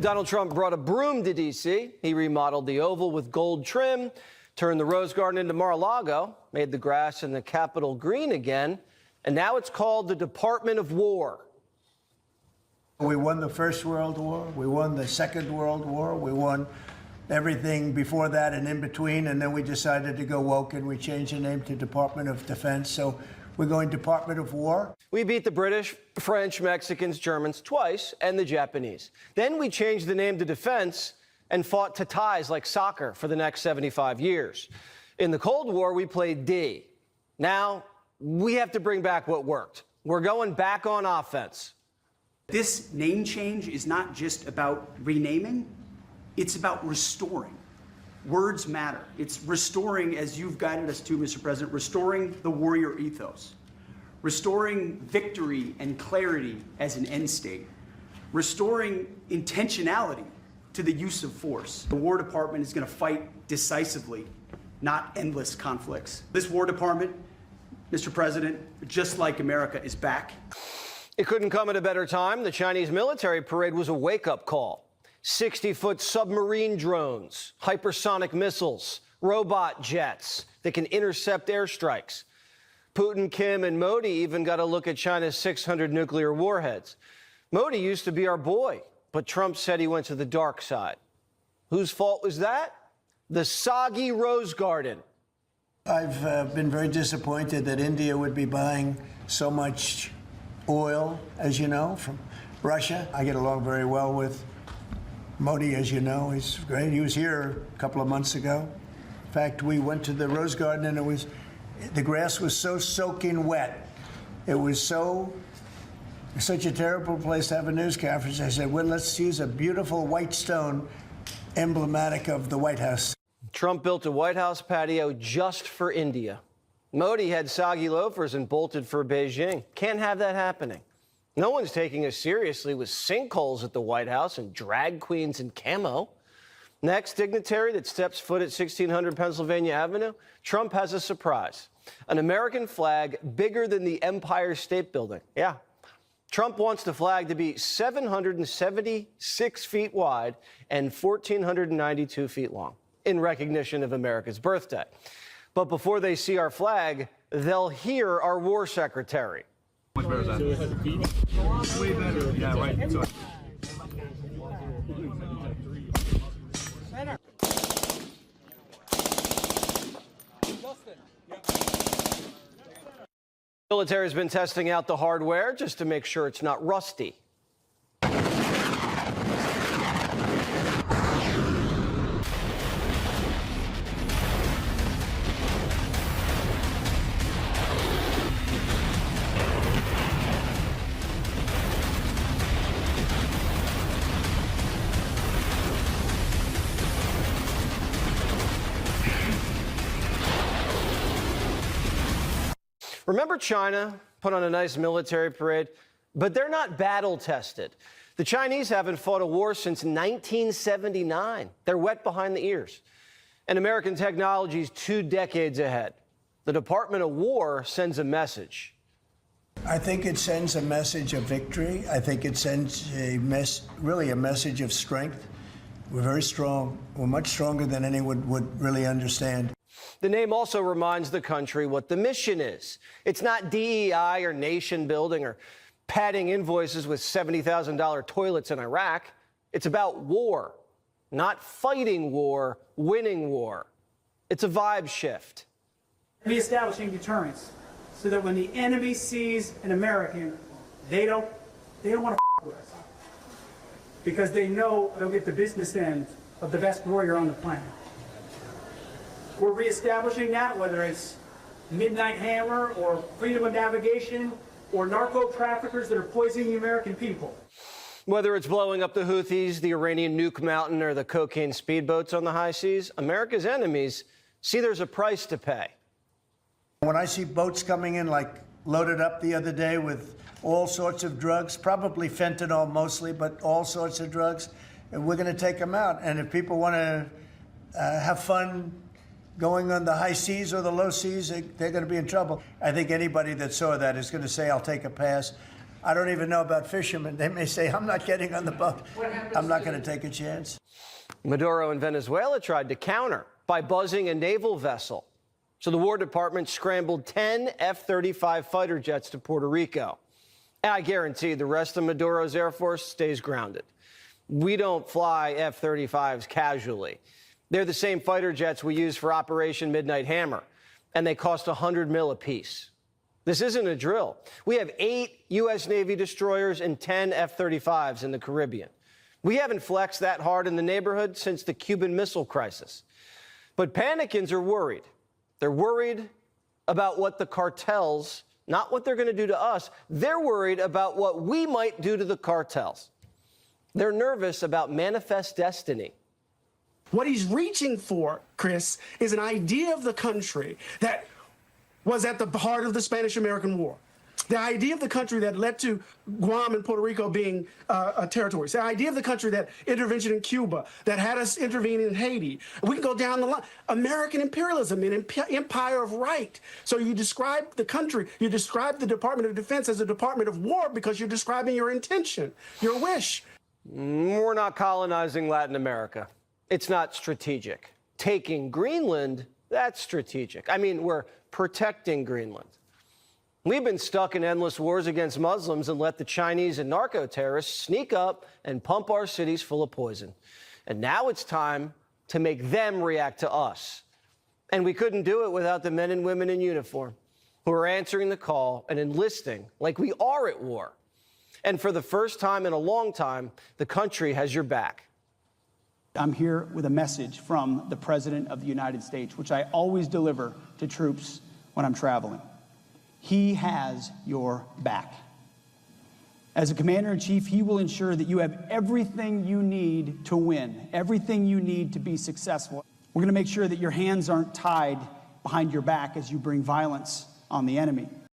Donald Trump brought a broom to D.C. He remodeled the Oval with gold trim, turned the Rose Garden into Mar-a-Lago, made the grass in the Capitol green again, and now it's called the Department of War. We won the First World War. We won the Second World War. We won everything before that and in between, and then we decided to go woke and we changed the name to Department of Defense. So we're going Department of War. We beat the British, French, Mexicans, Germans twice, and the Japanese. Then we changed the name to Defense and fought to ties like soccer for the next 75 years. In the Cold War, we played D. Now, we have to bring back what worked. We're going back on offense. This name change is not just about renaming, it's about restoring. Words matter. It's restoring, as you've guided us to, Mr. President, restoring the warrior ethos, restoring victory and clarity as an end state, restoring intentionality to the use of force. The War Department is going to fight decisively, not endless conflicts. This War Department, Mr. President, just like America, is back. It couldn't come at a better time. The Chinese military parade was a wake-up call. 60-foot submarine drones, hypersonic missiles, robot jets that can intercept airstrikes. Putin, Kim, and Modi even got a look at China's 600 nuclear warheads. Modi used to be our boy, but Trump said he went to the dark side. Whose fault was that? The soggy Rose Garden. I've been very disappointed that India would be buying so much oil, as you know, from Russia. I get along very well with Modi, as you know. He's great. He was here a couple of months ago. In fact, we went to the Rose Garden and the grass was so soaking wet. It was such a terrible place to have a news conference. I said, well, let's use a beautiful white stone emblematic of the White House. Trump built a White House patio just for India. Modi had soggy loafers and bolted for Beijing. Can't have that happening. No one's taking us seriously with sinkholes at the White House and drag queens in camo. Next dignitary that steps foot at 1600 Pennsylvania Avenue, Trump has a surprise. An American flag bigger than the Empire State Building. Yeah. Trump wants the flag to be 776 feet wide and 1,492 feet long in recognition of America's birthday. But before they see our flag, they'll hear our war secretary. Much better than that. Way better. Yeah, right. So The military has been testing out the hardware just to make sure it's not rusty. Remember China put on a nice military parade? But they're not battle-tested. The Chinese haven't fought a war since 1979. They're wet behind the ears. And American technology is 2 decades ahead. The Department of War sends a message. I think it sends a message of victory. I think it sends really a message of strength. We're very strong. We're much stronger than anyone would really understand. The name also reminds the country what the mission is. It's not DEI or nation building or padding invoices with $70,000 toilets in Iraq. It's about war, not fighting war, winning war. It's a vibe shift. Reestablishing deterrence so that when the enemy sees an American, they don't want to with us because they know they'll get the business end of the best warrior on the planet. We're reestablishing that, whether it's Midnight Hammer or freedom of navigation or narco traffickers that are poisoning the American people. Whether it's blowing up the Houthis, the Iranian nuke mountain, or the cocaine speedboats on the high seas, America's enemies see there's a price to pay. When I see boats coming in, like loaded up the other day with all sorts of drugs, probably fentanyl mostly, but all sorts of drugs, and we're going to take them out. And if people want to have fun going on the high seas or the low seas, they're going to be in trouble. I think anybody that saw that is going to say, I'll take a pass. I don't even know about fishermen. They may say, I'm not getting on the boat. I'm not going to take a chance. Maduro in Venezuela tried to counter by buzzing a naval vessel. So the War Department scrambled 10 F-35 fighter jets to Puerto Rico. And I guarantee the rest of Maduro's Air Force stays grounded. We don't fly F-35s casually. They're the same fighter jets we use for Operation Midnight Hammer, and they cost $100 million apiece. This isn't a drill. We have 8 U.S. Navy destroyers and 10 F-35s in the Caribbean. We haven't flexed that hard in the neighborhood since the Cuban Missile Crisis. But panicans are worried. They're worried about what the cartels, not what they're going to do to us, they're worried about what we might do to the cartels. They're nervous about manifest destiny. What he's reaching for, Chris, is an idea of the country that was at the heart of the Spanish-American War. The idea of the country that led to Guam and Puerto Rico being territories. The idea of the country that intervention in Cuba, that had us intervene in Haiti. We can go down the line. American imperialism and empire of right. So you describe the country, you describe the Department of Defense as a Department of War because you're describing your intention, your wish. We're not colonizing Latin America. It's not strategic. Taking Greenland, that's strategic. I mean, we're protecting Greenland. We've been stuck in endless wars against Muslims and let the Chinese and narco-terrorists sneak up and pump our cities full of poison. And now it's time to make them react to us. And we couldn't do it without the men and women in uniform who are answering the call and enlisting like we are at war. And for the first time in a long time, the country has your back. I'm here with a message from the President of the United States, which I always deliver to troops when I'm traveling. He has your back. As a Commander-in-Chief, he will ensure that you have everything you need to win, everything you need to be successful. We're going to make sure that your hands aren't tied behind your back as you bring violence on the enemy.